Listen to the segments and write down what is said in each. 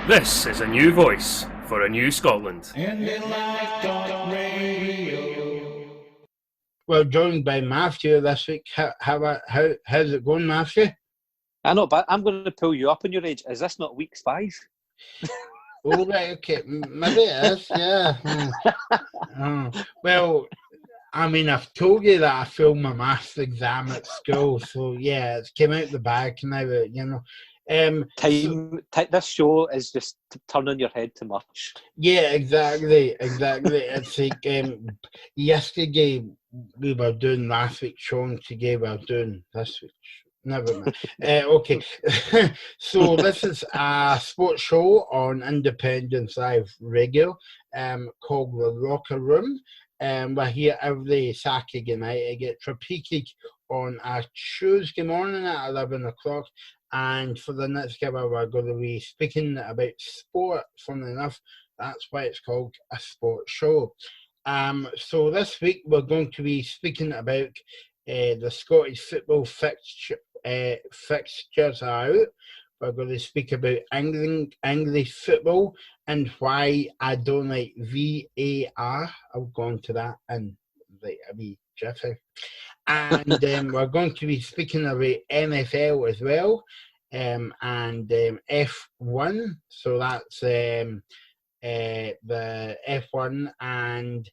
This is a new voice for a new Scotland. Indylive.radiio. Well, joined by Matthew this week. How's it going, Matthew? I know, but I'm going to pull you up on your age. Is this not week 5? Oh, right, okay. Maybe it is, yeah. Well, I mean, I've told you that I failed my maths exam at school, so yeah, it's came out the bag now, you know. This show is just turning your head too much. Yeah, exactly. It's like yesterday we were doing last week's show, and today we're doing this week's show. Never mind. Okay, so this is a sports show on Independence Live Radio, called The Locker Room. We're here every Saturday night. It gets repeated on a Tuesday morning at 11 o'clock. And for the next hour, we're going to be speaking about sport. Funnily enough, that's why it's called a sports show. So this week, we're going to be speaking about the Scottish football fixtures are out. We're going to speak about English football and why I don't like VAR. I'll go on to that in like a wee jiffy. And we're going to be speaking about NFL as well, and F1. So that's the F1 and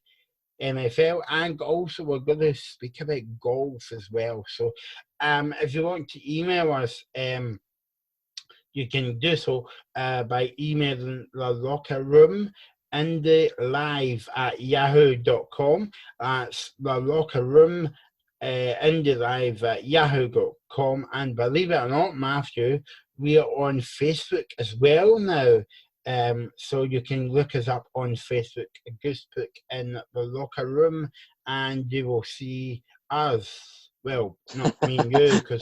NFL, and also we're going to speak about golf as well. So if you want to email us, you can do so by emailing the locker room indylive@yahoo.com. That's the locker room indylive@yahoo.com. And believe it or not, Matthew, we are on Facebook as well now. So you can look us up on Facebook, just put in the locker room, and you will see us. Well, not me and you, because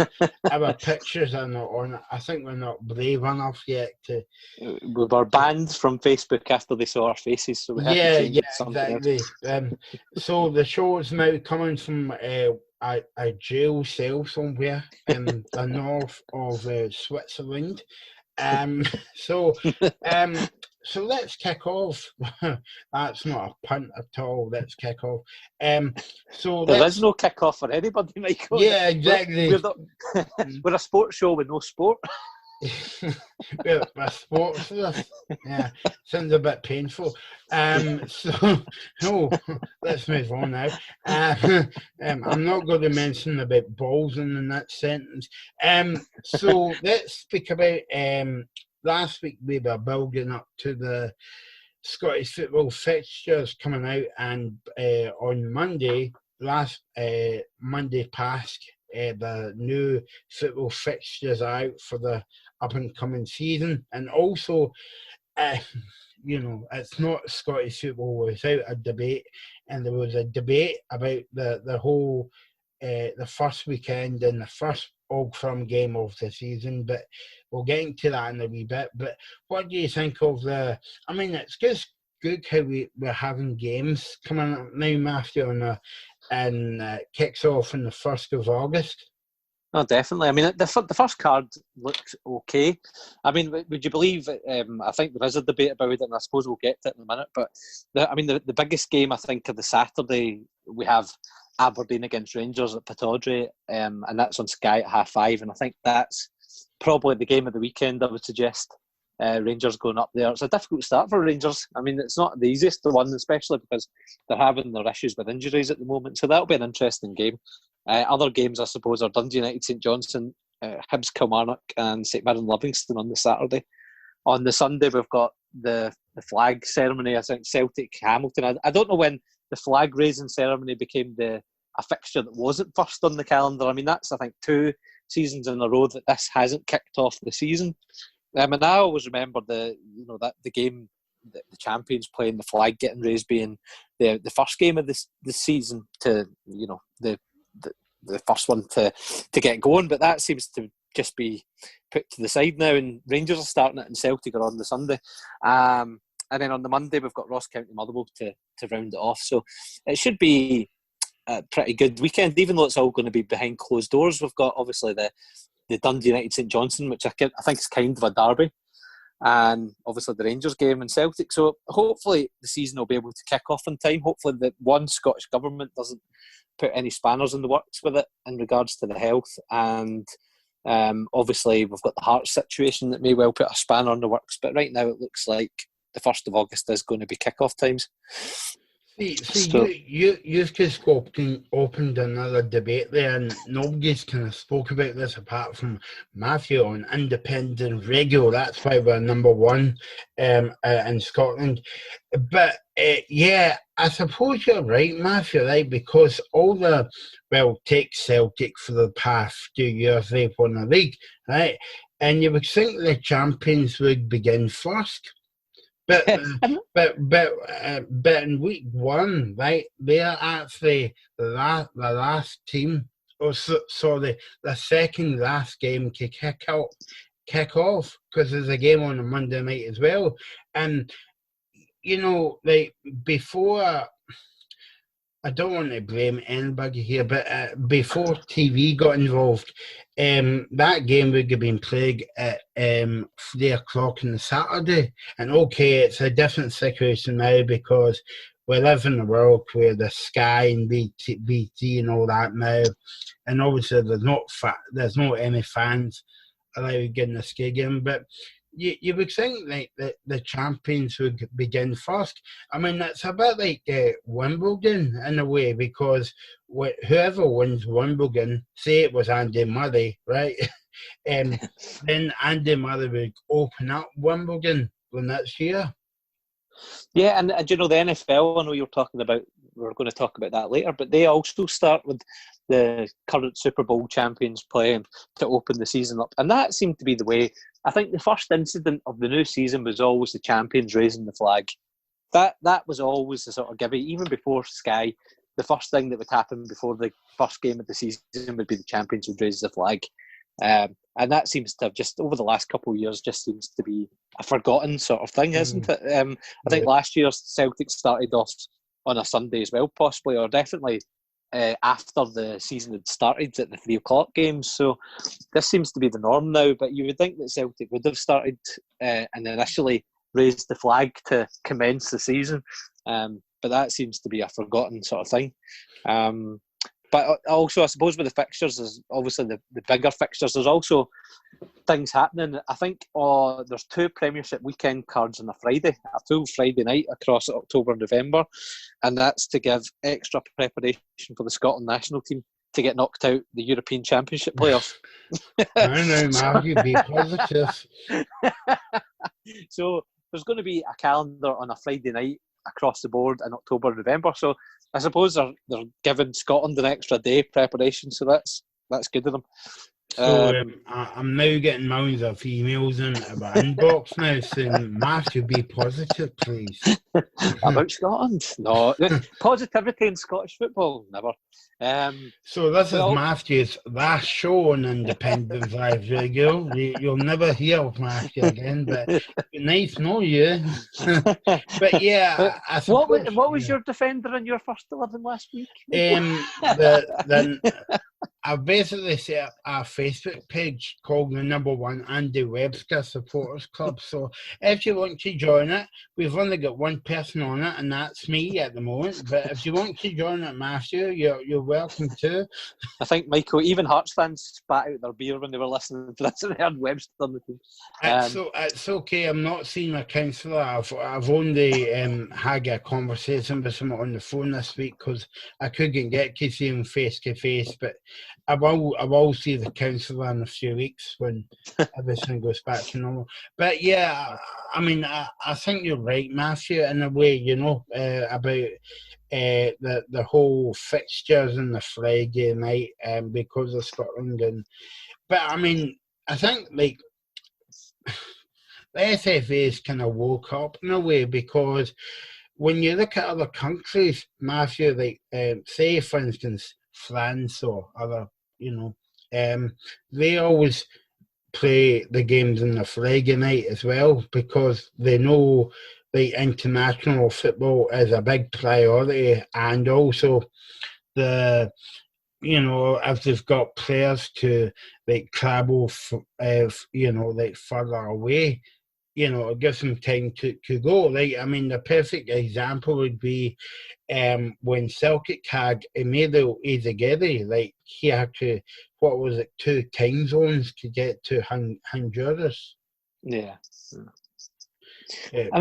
our pictures are not on it. I think we're not brave enough yet to. We were banned from Facebook after they saw our faces, so we had to change it to something exactly. else. So the show is now coming from a jail cell somewhere in the north of Switzerland. So let's kick off. That's not a punt at all. Let's kick off. So there is no kick off for anybody, Michael. Yeah, exactly. We're a sports show with no sport. We're sports. Yeah, sounds a bit painful. So no, let's move on now. I'm not going to mention about balls in that sentence. So let's speak about last week we were building up to the Scottish football fixtures coming out, and on Monday past, the new football fixtures out for the up and coming season. And also, you know, it's not Scottish football without a debate, and there was a debate about the whole the first weekend and the first Old Firm game of the season, but we'll get into that in a wee bit. But what do you think of I mean, it's just good how we're having games coming up now, Matthew, and kicks off on the 1st of August. No, definitely. I mean, the first card looks okay. I mean, would you believe? I think there is a debate about it, and I suppose we'll get to it in a minute. But the biggest game, I think, of the Saturday, we have Aberdeen against Rangers at Pittodrie, and that's on Sky at 5:30. And I think that's probably the game of the weekend. I would suggest Rangers going up there. It's a difficult start for Rangers. I mean, it's not the easiest one, especially because they're having their issues with injuries at the moment. So that'll be an interesting game. Other games, I suppose, are Dundee United, St Johnstone, Hibs Kilmarnock, and St Mirren Livingston on the Saturday. On the Sunday, we've got the flag ceremony. I think Celtic Hamilton. I don't know when the flag raising ceremony became a fixture that wasn't first on the calendar. I mean, that's, I think, 2 seasons in a row that this hasn't kicked off the season. And I always remember the game, the champions playing, the flag getting raised being the first game of this season to, you know, the first one to get going. But that seems to just be put to the side now, and Rangers are starting it and Celtic are on the Sunday. And then on the Monday we've got Ross County Motherwell to round it off. So it should be a pretty good weekend, even though it's all going to be behind closed doors. We've got obviously the Dundee United St Johnstone, which I think is kind of a derby. and obviously the Rangers game and Celtic. So hopefully the season will be able to kick off in time. Hopefully the Scottish government doesn't put any spanners in the works with it in regards to the health. And obviously we've got the Hearts situation that may well put a spanner in the works. But right now it looks like the 1st of August is going to be kick-off times. You've just opened another debate there, and nobody's kind of spoke about this apart from Matthew on independent radio. That's why we're number one in Scotland. But yeah, I suppose you're right, Matthew, right? Because take Celtic for the past few years, they've won a league, right? And you would think the champions would begin first. But in week one, right, they're actually the last team, the second last game to kick off, because there's a game on a Monday night as well. And before, I don't want to blame anybody here, but before TV got involved, that game would have been played at 3 o'clock on the Saturday. And okay, it's a different situation now because we live in a world where the Sky and BT and all that now, and obviously there's not any fans allowed in the Sky game, but you would think that the champions would begin first. I mean, it's a bit like Wimbledon in a way, because whoever wins Wimbledon, say it was Andy Murray, right? Then Andy Murray would open up Wimbledon the next year. Yeah, and the NFL, I know you're talking about, we're going to talk about that later, but they also start with the current Super Bowl champions playing to open the season up. And that seemed to be the way. I think the first incident of the new season was always the champions raising the flag. That was always the sort of giveaway. Even before Sky, the first thing that would happen before the first game of the season would be the champions would raise the flag. And that seems to have just, over the last couple of years, just seems to be a forgotten sort of thing, isn't it? I think last year Celtic started off on a Sunday as well, possibly, or definitely after the season had started at the 3 o'clock games. So this seems to be the norm now, but you would think that Celtic would have started and initially raised the flag to commence the season. But that seems to be a forgotten sort of thing. But also, I suppose with the fixtures, there's obviously the bigger fixtures. There's also things happening. I think there's 2 Premiership weekend cards on a Friday, a full Friday night across October and November, and that's to give extra preparation for the Scotland national team to get knocked out the European Championship playoffs. I know, Mark, you be positive. So there's going to be a calendar on a Friday night across the board in October and November. So I suppose they're giving Scotland an extra day preparation, so that's good of them. So I'm now getting mounds of emails in my inbox now saying, Matthew, be positive, please. About Scotland? No. Positivity in Scottish football? Never. So this is Matthew's last show on Independent Live Radio. You'll never hear of Matthew again, but nice to know you. But yeah, I suppose, what was your defender in your first 11 last week? I basically set up a Facebook page called the number 1 Andy Webster Supporters Club. So if you want to join it, we've only got one person on it, and that's me at the moment. But if you want to join it, Matthew, you're welcome to. I think, Michael, even Hearts fans spat out their beer when they were listening to this and they heard Webster on the team. It's okay. I'm not seeing my counsellor. I've only had a conversation with someone on the phone this week because I couldn't get to see him face to face. But I will see the counsellor in a few weeks when everything goes back to normal. But yeah, I mean, I think you're right, Matthew, in a way, about the whole fixtures and the Friday night because of Scotland. But I mean, I think like the SFA's kind of woke up in a way, because when you look at other countries, Matthew, like say for instance France or other, they always play the games in the Friday night as well, because they know the international football is a big priority, and also if they've got players to like travel, like further away, it gives them time to go. Like, I mean, the perfect example would be when Celtic had Emilio Ezegiri. Like, he had to, what was it, 2 time zones to get to Honduras. Yeah. I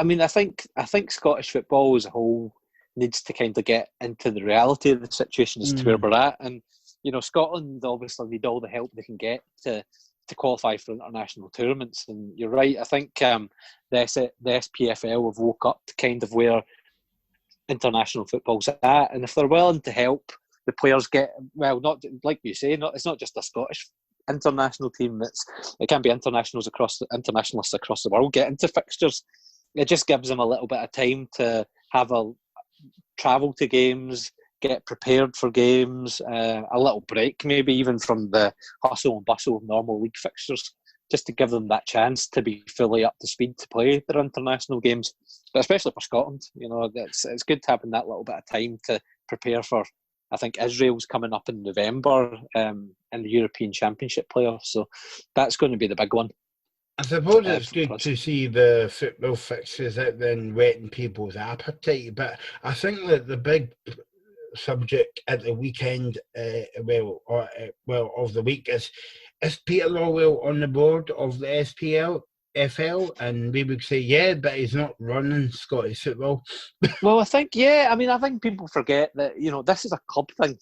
mean, I think Scottish football as a whole needs to kind of get into the reality of the situation as to where we're at, and Scotland obviously need all the help they can get to qualify for international tournaments. And you're right, I think the SPFL have woke up to kind of where international football's at, and if they're willing to help the players get, well, not like you say, it's not just a Scottish international team, it can be internationalists across the world get into fixtures. It just gives them a little bit of time to have a travel to games, get prepared for games, a little break maybe even from the hustle and bustle of normal league fixtures, just to give them that chance to be fully up to speed to play their international games. But especially for Scotland, it's good to have that little bit of time to prepare for. I think Israel's coming up in November in the European Championship playoffs, so that's going to be the big one. I suppose it's good to see the football fixtures out there and whetting people's appetite, but I think that the big subject at the weekend, of the week is Peter Lawwell on the board of the SPFL, and we would say, yeah, but he's not running Scottish football. Well, I think people forget that, this is a club thing.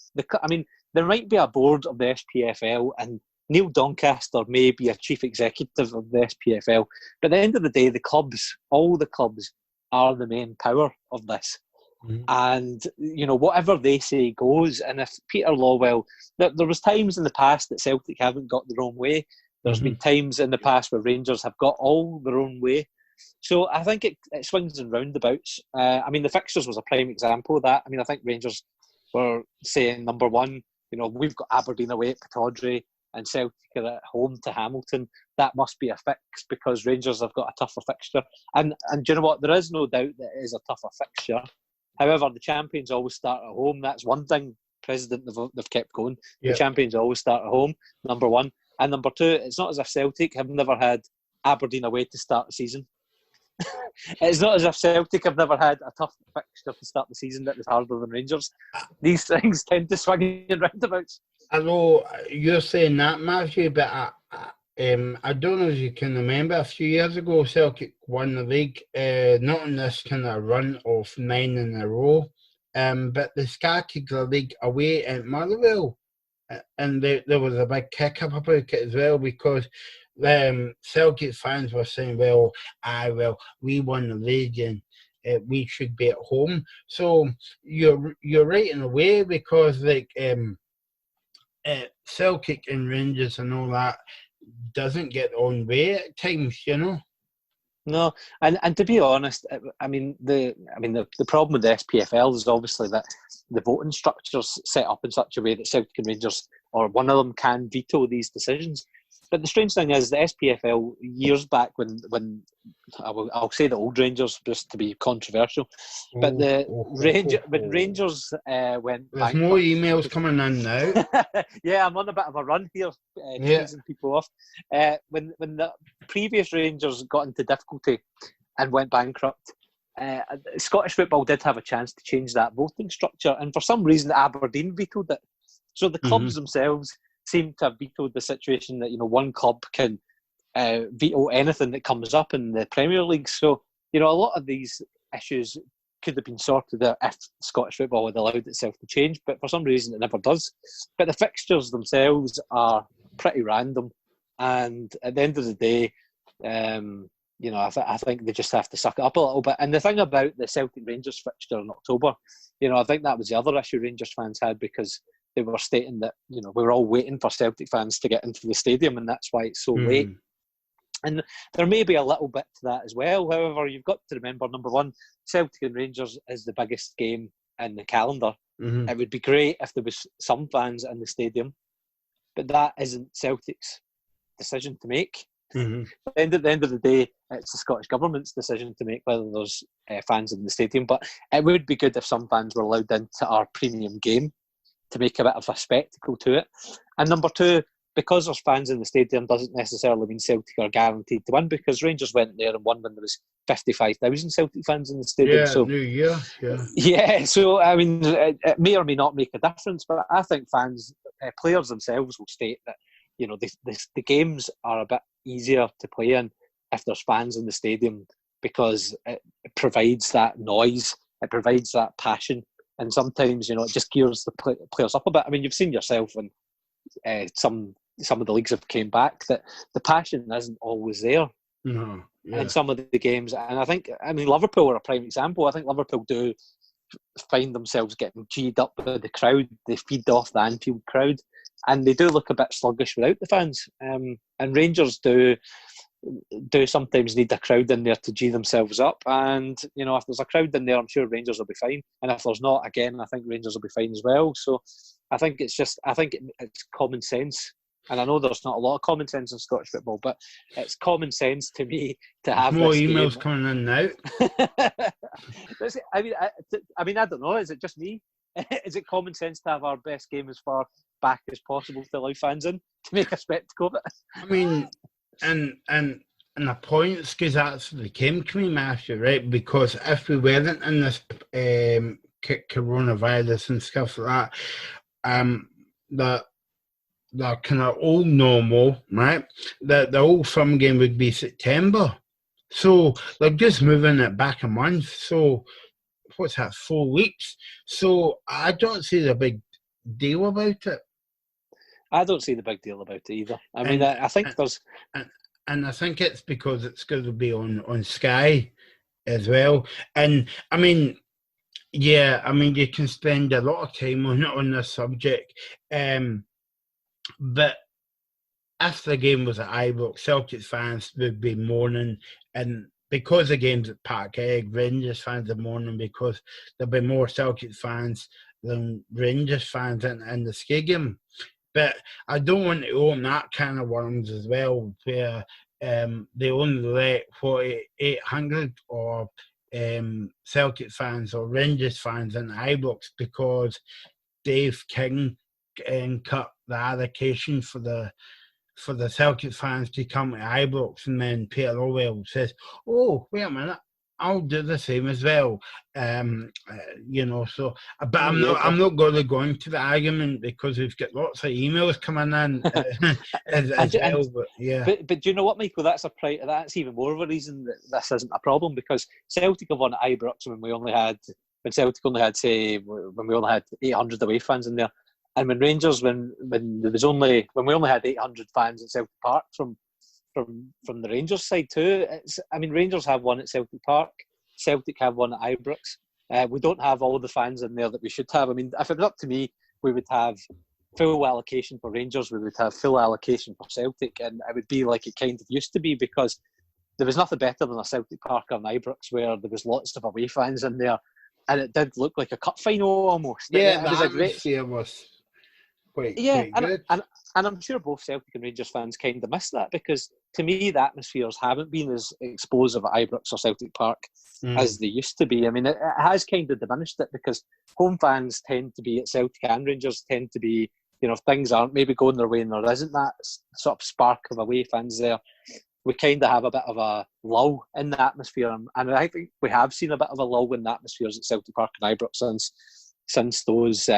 There might be a board of the SPFL, and Neil Doncaster may be a chief executive of the SPFL, but at the end of the day, all the clubs are the main power of this. Mm-hmm. And, whatever they say goes. And if Peter Lawwell, there was times in the past that Celtic haven't got their own way. There's been times in the past where Rangers have got all their own way. So I think it swings and roundabouts. The fixtures was a prime example of that. I think Rangers were saying, number one, we've got Aberdeen away at Pittodrie and Celtic are at home to Hamilton. That must be a fix because Rangers have got a tougher fixture. And do you know what? There is no doubt that it is a tougher fixture. However, the champions always start at home. That's one thing, President, they've kept going. Yep. The champions always start at home, number one. And number two, it's not as if Celtic have never had Aberdeen away to start the season. It's not as if Celtic have never had a tough fixture to start the season that was harder than Rangers. These things tend to swing in roundabouts. I know you're saying that, Matthew, but I don't know if you can remember, a few years ago, Celtic won the league, not on this kind of run of 9 in a row, but they started the league away at Motherwell, and there was a big kick-up about it as well, because Celtic fans were saying, we won the league and we should be at home. So you're right in a way, because Celtic and Rangers and all that doesn't get on way at times, No, and to be honest, the problem with the SPFL is obviously that the voting structure's set up in such a way that Celtic and Rangers, or one of them, can veto these decisions. But the strange thing is, the SPFL years back, when I'll say the old Rangers just to be controversial, but when Rangers went there's bankrupt, more emails coming in now. Yeah, I'm on a bit of a run here, chasing people off. When the previous Rangers got into difficulty and went bankrupt, Scottish football did have a chance to change that voting structure, and for some reason Aberdeen vetoed it. So the clubs themselves seem to have vetoed the situation that one club can veto anything that comes up in the Premier League. So a lot of these issues could have been sorted out if Scottish football had allowed itself to change, but for some reason it never does. But the fixtures themselves are pretty random, and at the end of the day, I think they just have to suck it up a little bit. And the thing about the Celtic Rangers fixture in October, I think that was the other issue Rangers fans had, because they were stating that we were all waiting for Celtic fans to get into the stadium, and that's why it's so late. And there may be a little bit to that as well. However, you've got to remember, number one, Celtic and Rangers is the biggest game in the calendar. It would be great if there was some fans in the stadium, but that isn't Celtic's decision to make. At the end of the day, it's the Scottish Government's decision to make whether there's fans in the stadium. But it would be good if some fans were allowed into our premium game to make a bit of a spectacle to it. And number two, because there's fans in the stadium doesn't necessarily mean Celtic are guaranteed to win, because Rangers went there and won when there was 55,000 Celtic fans in the stadium. Yeah, so New Year, yeah. Yeah, so I mean, it may or may not make a difference, but I think players themselves will state that, you know, the games are a bit easier to play in if there's fans in the stadium, because it provides that noise, it provides that passion, and sometimes, you know, it just gears the players up a bit. I mean, you've seen yourself when some of the leagues have came back that the passion isn't always there. No, yeah. In some of the games, and I mean, Liverpool are a prime example. I think Liverpool do find themselves getting G'd up with the crowd. They feed off the Anfield crowd, and they do look a bit sluggish without the fans. And Rangers do sometimes need a crowd in there to G themselves up. And, you know, if there's a crowd in there, I'm sure Rangers will be fine. And if there's not, again, I think Rangers will be fine as well. So I think it's common sense. And I know there's not a lot of common sense in Scottish football, but it's common sense to me to have more this emails game. coming in now. I mean, I don't know. Is it just me? Is it common sense to have our best game as far back as possible to allow fans in to make a spectacle of it? I mean, and the points, because that's what came to me, Matthew, right? Because if we weren't in this coronavirus and stuff like that, the kind of old normal, right? The old firm game would be September. So they're just moving it back a month. So what's that, 4 weeks? So I don't see the big deal about it. I don't see the big deal about it either. I mean, I think there's... And I think it's because it's going to be on Sky as well. And, I mean, yeah, I mean, you can spend a lot of time on this subject. But if the game was at Ibrox, Celtic fans would be mourning, and because the game's at Parkhead, Rangers fans are mourning because there'll be more Celtic fans than Rangers fans in the stadium. But I don't want to open that can of worms as well, where they only let 800 or Celtic fans or Rangers fans in Ibrox because Dave King cut the allocation for the Celtic fans to come to Ibrox, and then Peter Lowell says, "Oh, wait a minute, I'll do the same as well." You know, so but I'm not going to go into the argument because we've got lots of emails coming in as well. But yeah, but do you know what, Michael? That's even more of a reason that this isn't a problem, because Celtic have won at Ibrox when Celtic only had, say, when we only had 800 away fans in there. And when Rangers, when we only had 800 fans at Celtic Park from the Rangers side too. Rangers have one at Celtic Park, Celtic have one at Ibrox. We don't have all the fans in there that we should have. I mean, if it was up to me, we would have full allocation for Rangers, we would have full allocation for Celtic, and it would be like it kind of used to be, because there was nothing better than a Celtic Park or an Ibrox where there was lots of away fans in there, and it did look like a cup final almost. Yeah, the atmosphere was quite good. And I'm sure both Celtic and Rangers fans kind of miss that, because to me the atmospheres haven't been as explosive at Ibrox or Celtic Park as they used to be. I mean, it has kind of diminished it, because home fans tend to be at Celtic and Rangers tend to be, you know, if things aren't maybe going their way and there isn't that sort of spark of away fans there, we kind of have a bit of a lull in the atmosphere. And I think we have seen a bit of a lull in the atmospheres at Celtic Park and Ibrox since those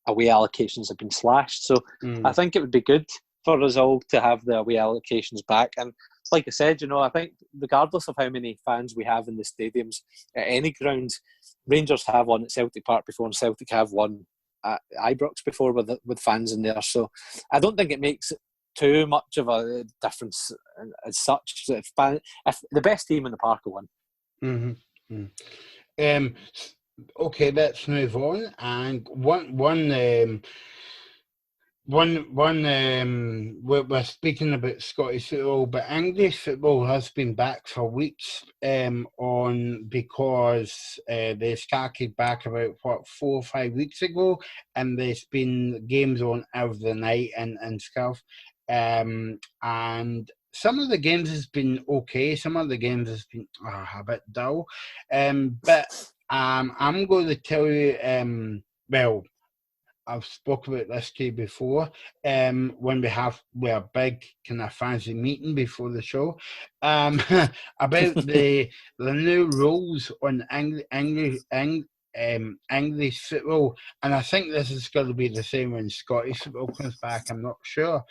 away allocations have been slashed. So I think it would be good for us all to have the away allocations back. And like I said, you know, I think regardless of how many fans we have in the stadiums at any ground, Rangers have one at Celtic Park before, and Celtic have one at Ibrox before with fans in there. So I don't think it makes too much of a difference as such. If the best team in the park will win. Okay, let's move on. And we're speaking about Scottish football, but English football has been back for weeks because they started back about 4 or 5 weeks ago, and there's been games on every night and stuff. And some of the games has been okay, some of the games has been a bit dull. But I'm going to tell you, I've spoken about this to you before. When we have a big kind of fancy meeting before the show, about the new rules on English football, and I think this is going to be the same when Scottish football comes back. I'm not sure,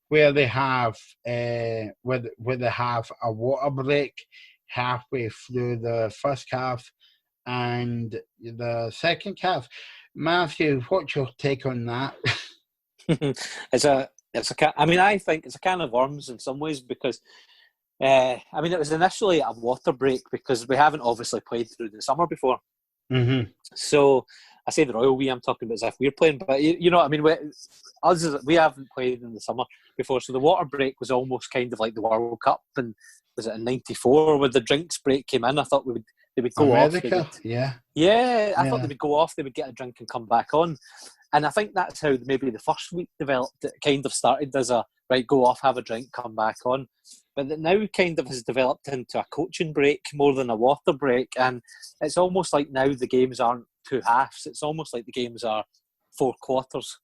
where they have where they have a water break halfway through the first half and the second half. Matthew, what's your take on that? I mean, I think it's a can of worms in some ways because, I mean, it was initially a water break because we haven't obviously played through the summer before. Mm-hmm. So I say the royal we, I'm talking about as if we're playing, but you know what I mean, we haven't played in the summer before, so the water break was almost kind of like the World Cup, and was it in '94 when the drinks break came in? I thought they would go America, off. I thought they would go off, they would get a drink and come back on. And I think that's how maybe the first week developed. It kind of started as a, right, go off, have a drink, come back on. But it now kind of has developed into a coaching break more than a water break. And it's almost like now the games aren't two halves. It's almost like the games are 4 quarters.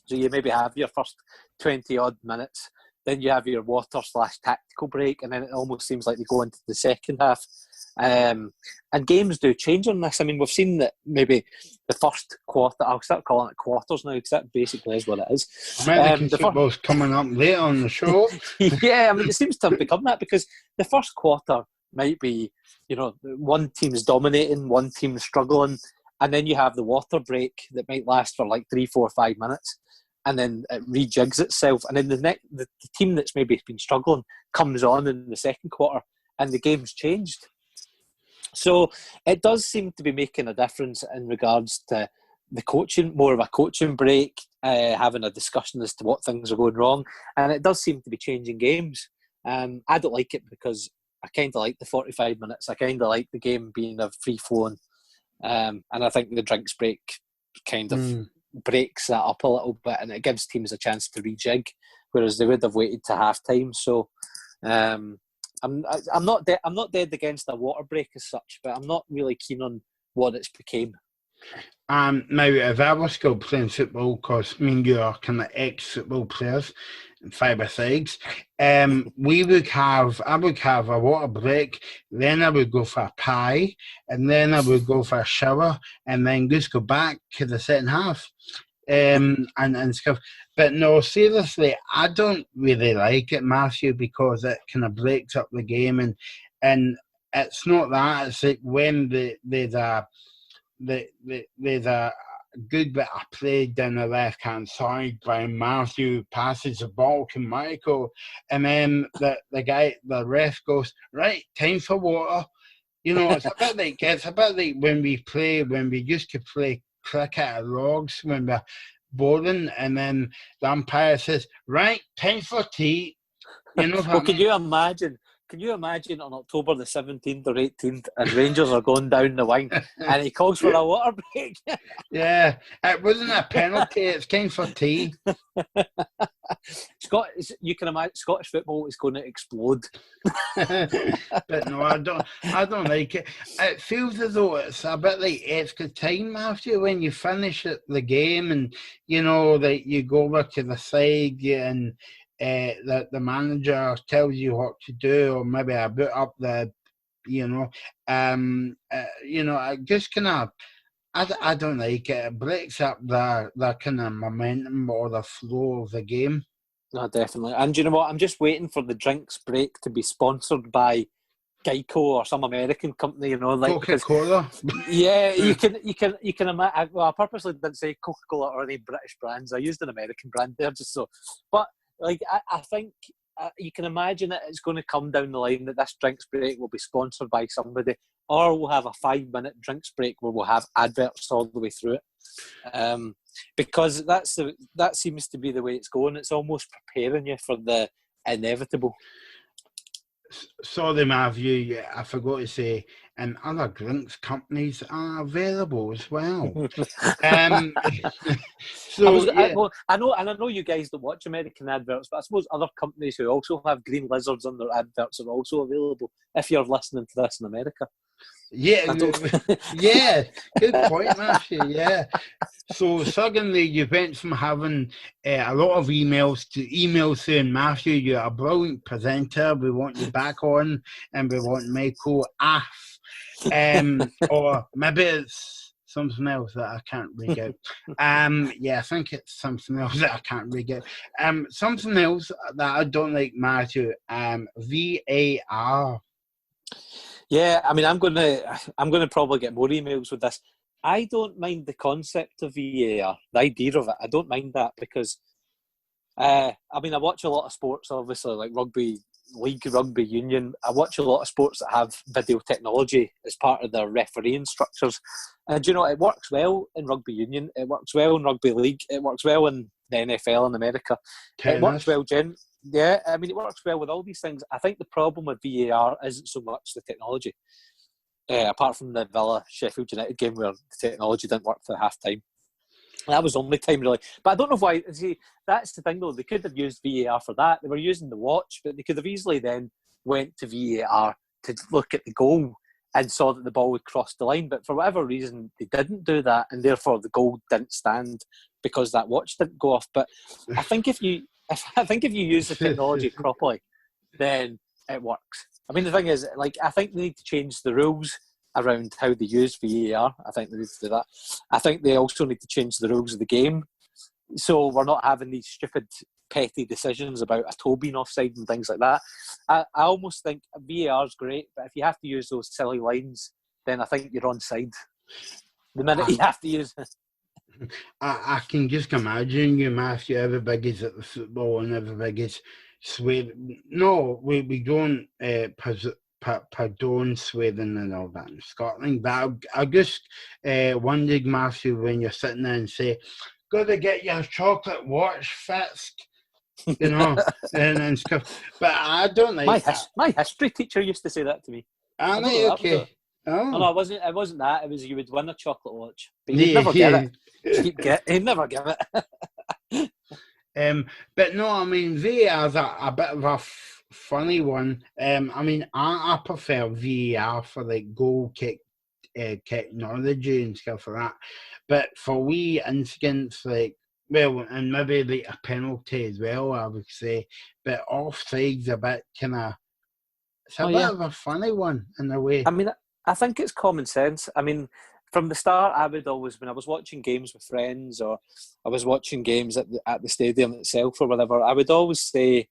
So you maybe have your first 20-odd minutes, then you have your water/tactical break, and then it almost seems like they go into the second half. And games do change on this. I mean, we've seen that maybe the first quarter, I'll start calling it quarters now because that basically is what it is. American football's coming up later on the show. Yeah, I mean, it seems to have become that because the first quarter might be, you know, one team's dominating, one team's struggling, and then you have the water break that might last for like 3, 4, 5 minutes, and then it rejigs itself, and then the team that's maybe been struggling comes on in the second quarter, and the game's changed. So it does seem to be making a difference in regards to the coaching, more of a coaching break, having a discussion as to what things are going wrong, and it does seem to be changing games. I don't like it because I kind of like the 45 minutes. I kind of like the game being a free-flowing, and I think the drinks break kind of breaks that up a little bit, and it gives teams a chance to rejig, whereas they would have waited to half-time. So I'm not dead against a water break as such, but I'm not really keen on what it's became. Now, if I was still playing football, because me and you are kind of ex-football players, 5-a-sides, I would have a water break, then I would go for a pie, and then I would go for a shower, and then just go back to the second half. And stuff. But no, seriously, I don't really like it, Matthew, because it kind of breaks up the game, and it's not that. It's like when there's a good bit of play down the left hand side by Matthew, passes the ball to Michael, and then the ref goes, right, time for water. You know, it's a bit like when we used to play cricket at logs when we're boring, and then the umpire says, right, time for tea. You know well, can you imagine on October the 17th or 18th and Rangers are going down the wing and he calls for a water break? Yeah, it wasn't a penalty, it's time for tea. You can imagine Scottish football is going to explode. But no, I don't like it. It feels as though it's a bit like extra time after when you finish the game, and you know that you go over to the side and the manager tells you what to do, or maybe I boot up I just kind of. I don't like it. It breaks up the kind of momentum or the flow of the game. No, definitely. And you know what? I'm just waiting for the drinks break to be sponsored by Geico or some American company. You know, like Coca-Cola. Yeah, you can imagine. Well, I purposely didn't say Coca-Cola or any British brands. I used an American brand there just so. But like, I think you can imagine that it's going to come down the line that this drinks break will be sponsored by somebody, or we'll have a 5-minute drinks break where we'll have adverts all the way through it. Because that seems to be the way it's going. It's almost preparing you for the inevitable. Sorry, Matthew, I forgot to say, and other drinks companies are available as well. I know you guys don't watch American adverts, but I suppose other companies who also have green lizards on their adverts are also available if you're listening to this in America. Yeah, I don't. yeah, good point, Matthew. Yeah. So suddenly you went from having a lot of emails to emails saying, Matthew, you're a brilliant presenter. We want you back on, and we want Michael off. Or maybe it's something else that I can't read out. Yeah, I think it's something else that I can't read out. Something else that I don't like, Matthew. VAR. Yeah, I mean, I'm gonna probably get more emails with this. I don't mind the concept of VAR, the idea of it. I don't mind that because, I mean, I watch a lot of sports, obviously, like rugby league, rugby union. I watch a lot of sports that have video technology as part of their refereeing structures, and you know, it works well in rugby union. It works well in rugby league. It works well in the NFL in America. It works well, yeah, I mean, it works well with all these things. I think the problem with VAR isn't so much the technology, apart from the Villa Sheffield United game where the technology didn't work for half time. That was the only time, really. But I don't know why. See, that's the thing, though. They could have used VAR for that. They were using the watch, but they could have easily then went to VAR to look at the goal and saw that the ball had crossed the line. But for whatever reason, they didn't do that, and therefore the goal didn't stand because that watch didn't go off. But I think if you use the technology properly, then it works. I mean, the thing is, like, I think they need to change the rules around how they use VAR. I think they need to do that. I think they also need to change the rules of the game, so we're not having these stupid, petty decisions about a toe being offside and things like that. I almost think VAR is great, but if you have to use those silly lines, then I think you're onside. The minute you have to use it. I can just imagine you, Matthew. Everybody's at the football and everybody's swearing. No, we don't pardon swearing and all that in Scotland. But I just wondered, Matthew, when you're sitting there and say, "Gotta get your chocolate watch fixed," you know, and stuff. But I don't like my history teacher used to say that to me. Aren't they okay? Oh no, it wasn't that. It was you would win a chocolate watch, but you'd never get it. He'd never give it. But no, I mean, VAR's a bit of a funny one. I mean, I prefer VAR for like goal kick technology and stuff like that. But for wee incidents like, well, and maybe like a penalty as well, I would say. But offside's a bit kind of, it's a bit of a funny one in a way. I mean, I think it's common sense. I mean, from the start, I would always, when I was watching games with friends or I was watching games at the stadium itself or whatever, I would always say,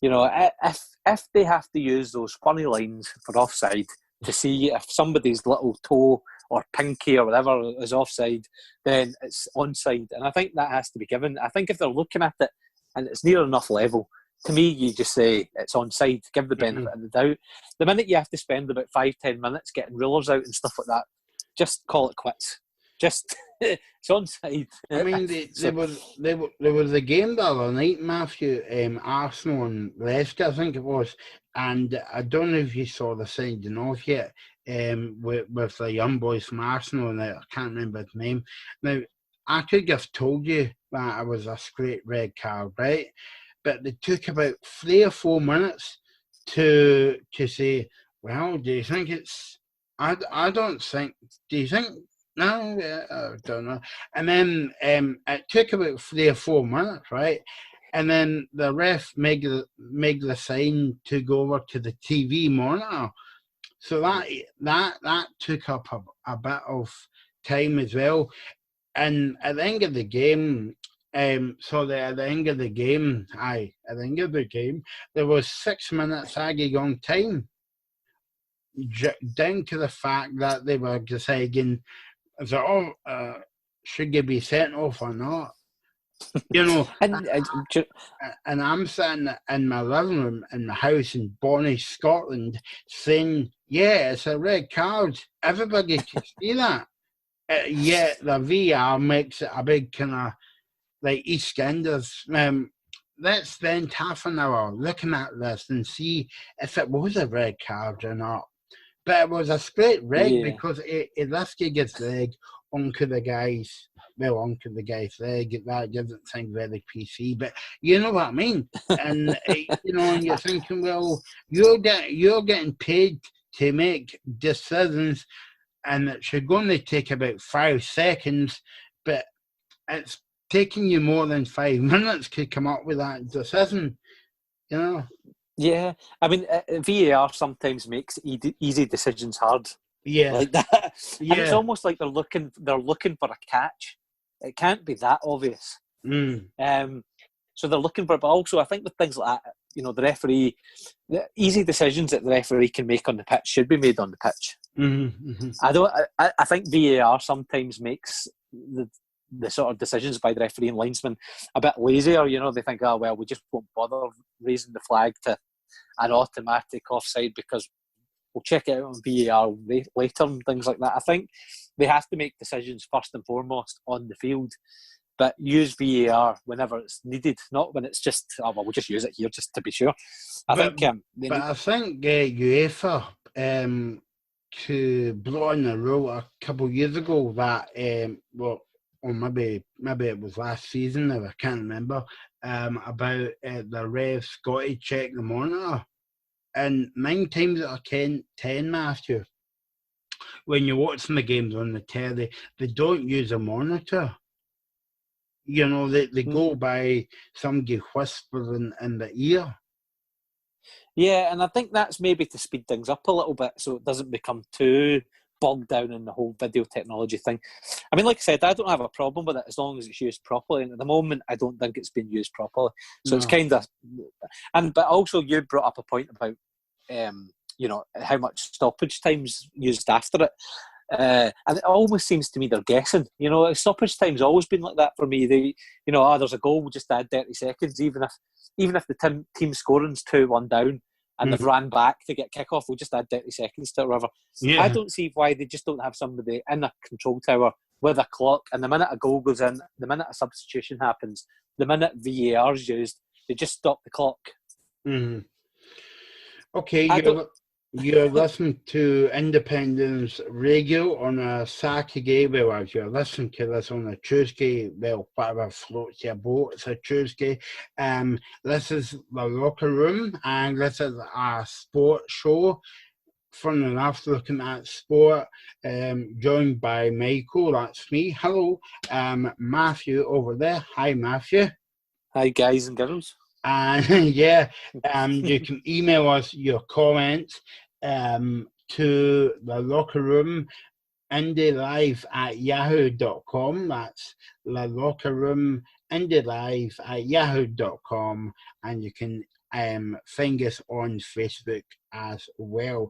you know, if they have to use those funny lines for offside to see if somebody's little toe or pinky or whatever is offside, then it's onside. And I think that has to be given. I think if they're looking at it and it's near enough level, to me, you just say it's onside, give the benefit of the doubt. The minute you have to spend about 5-10 minutes getting rulers out and stuff like that, just call it quits. Just it's onside. I mean, there was a game the other night, Matthew, Arsenal and Leicester, I think it was, and I don't know if you saw the signing off yet, with the young boys from Arsenal, and I can't remember his name. Now, I could have told you that it was a straight red card, right? But they took about 3 or 4 minutes to say, well, do you think it's... I don't think... Do you think... No, I don't know. And then it took about 3 or 4 minutes, right? And then the ref made the sign to go over to the TV monitor. So that took up a bit of time as well. And at the end of the game... at the end of the game, there was 6 minutes added on time, down to the fact that they were deciding, should you be sent off or not? You know, and I'm sitting in my living room in my house in Bonnie, Scotland, saying, yeah, it's a red card. Everybody can see that. Yet the VR makes it a big kind of, like EastEnders. Let's spend half an hour looking at this and see if it was a red card or not. But it was a straight red because it lifted his leg onto the guy's leg. That doesn't sound very PC, but you know what I mean. And you know, and you're thinking, well, you're getting paid to make decisions, and it should only take about 5 seconds, but it's taking you more than 5 minutes to come up with that decision, you know? Yeah, I mean, VAR sometimes makes easy decisions hard. Yeah. Like that. Yeah. And it's almost like they're looking for a catch. It can't be that obvious. So they're looking for it, but also I think with things like that, the easy decisions that the referee can make on the pitch should be made on the pitch. I think VAR sometimes makes the sort of decisions by the referee and linesman a bit lazier. They think, oh well, we just won't bother raising the flag to an automatic offside because we'll check it out on VAR later and things like that. I think they have to make decisions first and foremost on the field, but use VAR whenever it's needed, not when it's just, we'll just use it here just to be sure. I think UEFA to blow on the rule a couple of years ago that, or maybe it was last season, I can't remember, about the ref Scotty check the monitor. And 9 times out of 10, Matthew, when you're watching the games on the telly, they don't use a monitor. They go by somebody whispering in the ear. Yeah, and I think that's maybe to speed things up a little bit so it doesn't become too bogged down in the whole video technology thing. I mean, like I said, I don't have a problem with it as long as it's used properly. And at the moment, I don't think it's been used properly. So It's kind of... But also you brought up a point about, how much stoppage time's used after it. And it almost seems to me they're guessing. Stoppage time's always been like that for me. There's a goal, we'll just add 30 seconds, even if the team scoring's 2-1 down and they've ran back to get kick-off, we'll just add 30 seconds to it or whatever. Yeah. I don't see why they just don't have somebody in a control tower with a clock, and the minute a goal goes in, the minute a substitution happens, the minute VAR's used, they just stop the clock. Mm-hmm. Okay, you're listening to Independence Radio on a Saturday. Well, as you're listening to this on a Tuesday, whatever floats your boat, it's a Tuesday. This is The Locker Room, and this is a sports show. Fun enough, looking at sport, joined by Michael, that's me. Hello, Matthew over there. Hi, Matthew. Hi, guys and girls. And you can email us your comments to the locker room, indylive.radiio.com. That's the locker room, indylive.radiio.com, and you can find us on Facebook as well.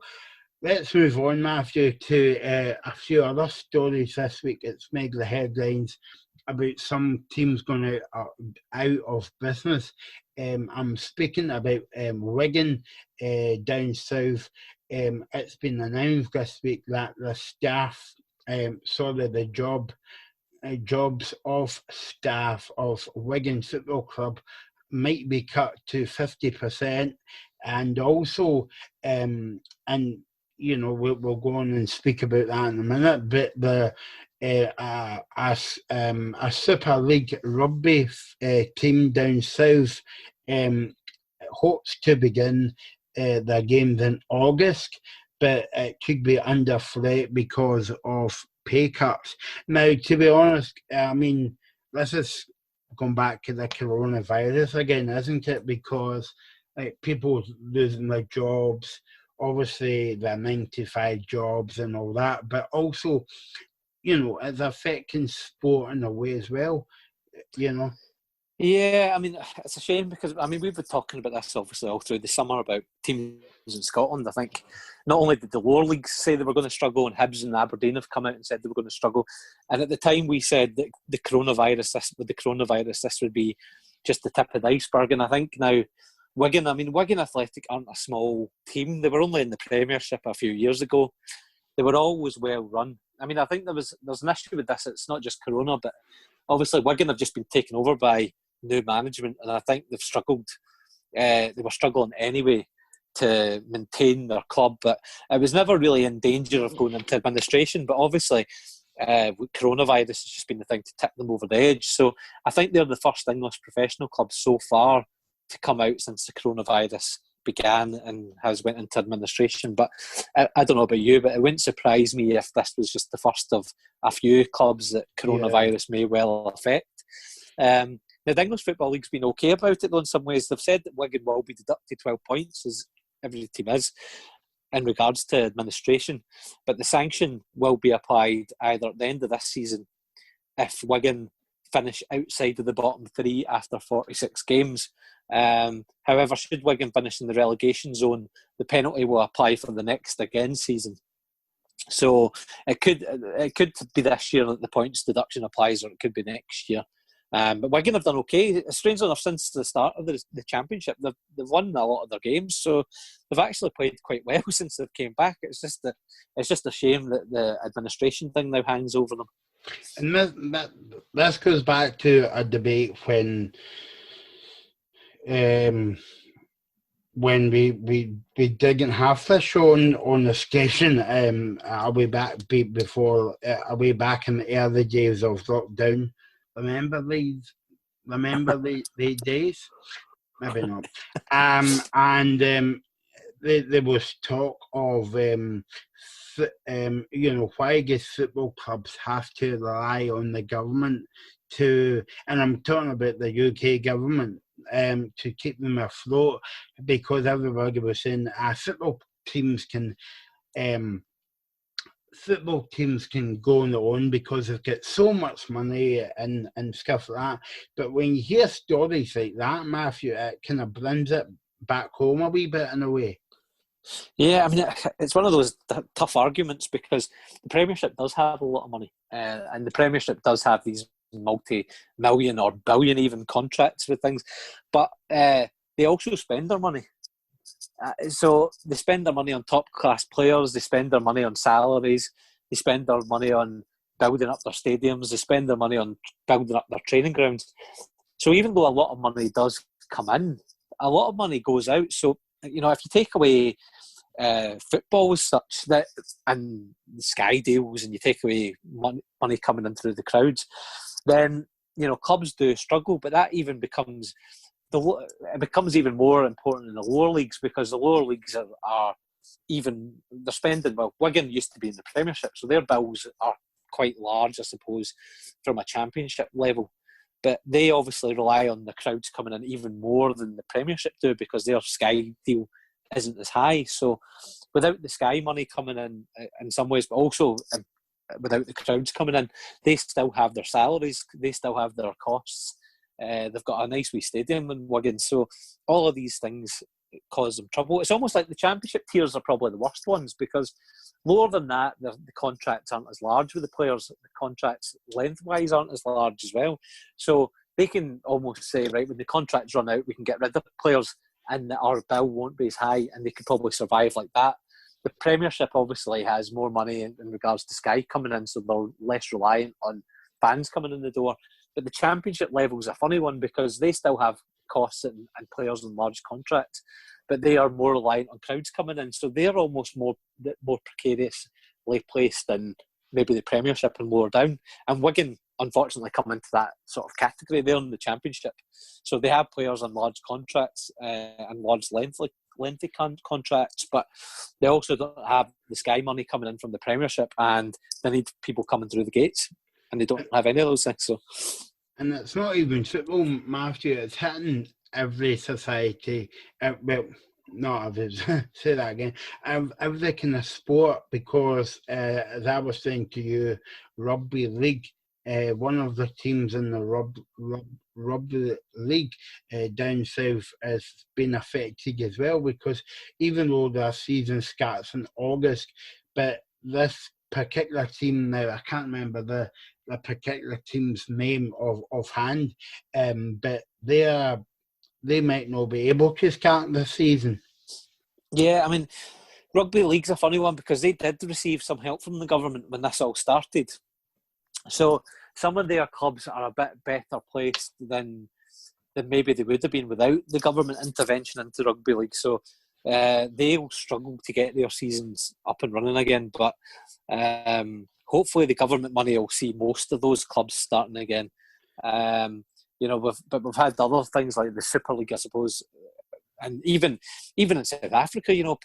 Let's move on, Matthew, to a few other stories this week. It's made the headlines about some teams going out of business. I'm speaking about Wigan down south. It's been announced this week that the staff, the jobs of staff of Wigan Football Club might be cut to 50%, and also, we'll go on and speak about that in a minute. But a Super League rugby team down south hopes to begin their games in August, but it could be under threat because of pay cuts. Now, to be honest, I mean, this is going back to the coronavirus again, isn't it? Because people losing their jobs, obviously their 9-to-5 jobs and all that, but also, it's affecting sport in a way as well, Yeah, I mean, it's a shame because, we've been talking about this obviously all through the summer about teams in Scotland. I think not only did the lower leagues say they were going to struggle, and Hibs and Aberdeen have come out and said they were going to struggle. And at the time we said that with the coronavirus, this would be just the tip of the iceberg. And I think now Wigan Athletic aren't a small team. They were only in the Premiership a few years ago. They were always well run. I think there's an issue with this. It's not just Corona, but obviously Wigan have just been taken over by new management, and I think they've struggled. They were struggling anyway to maintain their club, but it was never really in danger of going into administration. But obviously, coronavirus has just been the thing to tip them over the edge. So I think they're the first English professional club so far to come out since the coronavirus began and has went into administration. But I don't know about you, but it wouldn't surprise me if this was just the first of a few clubs that coronavirus may well affect. Now, the English Football League's been okay about it, though, in some ways. They've said that Wigan will be deducted 12 points, as every team is, in regards to administration. But the sanction will be applied either at the end of this season if Wigan finish outside of the bottom three after 46 games. However, should Wigan finish in the relegation zone, the penalty will apply for the next season. So it could be this year that the points deduction applies, or it could be next year. But Wigan have done okay. Strangely enough, since the start of the championship, they've won a lot of their games. So they've actually played quite well since they came back. It's just a shame that the administration thing now hangs over them. And this goes back to a debate when we didn't have this show on the station. Are we back in the early days of lockdown? Remember these days? Maybe not. There was talk of why does football clubs have to rely on the government and I'm talking about the UK government, to keep them afloat, because everybody was saying football teams can go on their own because they've got so much money and stuff like that. But when you hear stories like that, Matthew, it kind of brings it back home a wee bit in a way. Yeah, I mean, it's one of those tough arguments, because the Premiership does have a lot of money, and the Premiership does have these multi-million or billion even contracts with things, but they also spend their money. So they spend their money on top-class players, they spend their money on salaries, they spend their money on building up their stadiums, they spend their money on building up their training grounds. So even though a lot of money does come in, a lot of money goes out. So, if you take away football as such, and the Sky deals, and you take away money coming in through the crowds, then clubs do struggle. But that even becomes even more important in the lower leagues, because the lower leagues are they're spending. Well, Wigan used to be in the Premiership, so their bills are quite large, I suppose, from a Championship level. But they obviously rely on the crowds coming in even more than the Premiership do, because their Sky deal isn't as high. So without the Sky money coming in some ways, but also without the crowds coming in, they still have their salaries, they still have their costs. They've got a nice wee stadium in Wigan. So all of these things cause them trouble. It's almost like the Championship tiers are probably the worst ones, because lower than that, the contracts aren't as large with the players. The contracts lengthwise aren't as large as well. So they can almost say, right, when the contracts run out, we can get rid of players and our bill won't be as high, and they could probably survive like that. The Premiership obviously has more money in regards to Sky coming in, so they're less reliant on fans coming in the door. But the Championship level is a funny one, because they still have costs and players on large contracts, but they are more reliant on crowds coming in, so they're almost more precariously placed than maybe the Premiership and lower down. And Wigan, unfortunately, come into that sort of category. They're in the Championship, so they have players on large contracts and large lengthy contracts, but they also don't have the Sky money coming in from the Premiership, and they need people coming through the gates, and they don't have any of those things. So, and it's not even football, Matthew. It's hitting every society. Well, not every. Say that again. Every kind of sport, because as I was saying to you, rugby league. One of the teams in the rugby league down south has been affected as well, because even though their season starts in August, but this particular team now, I can't remember the particular team's name offhand, but they might not be able to start the season. Yeah, I mean, rugby league's a funny one, because they did receive some help from the government when this all started. So some of their clubs are a bit better placed than maybe they would have been without the government intervention into rugby league. So they'll struggle to get their seasons up and running again. But hopefully the government money will see most of those clubs starting again. We've had other things like the Super League, I suppose, and even in South Africa,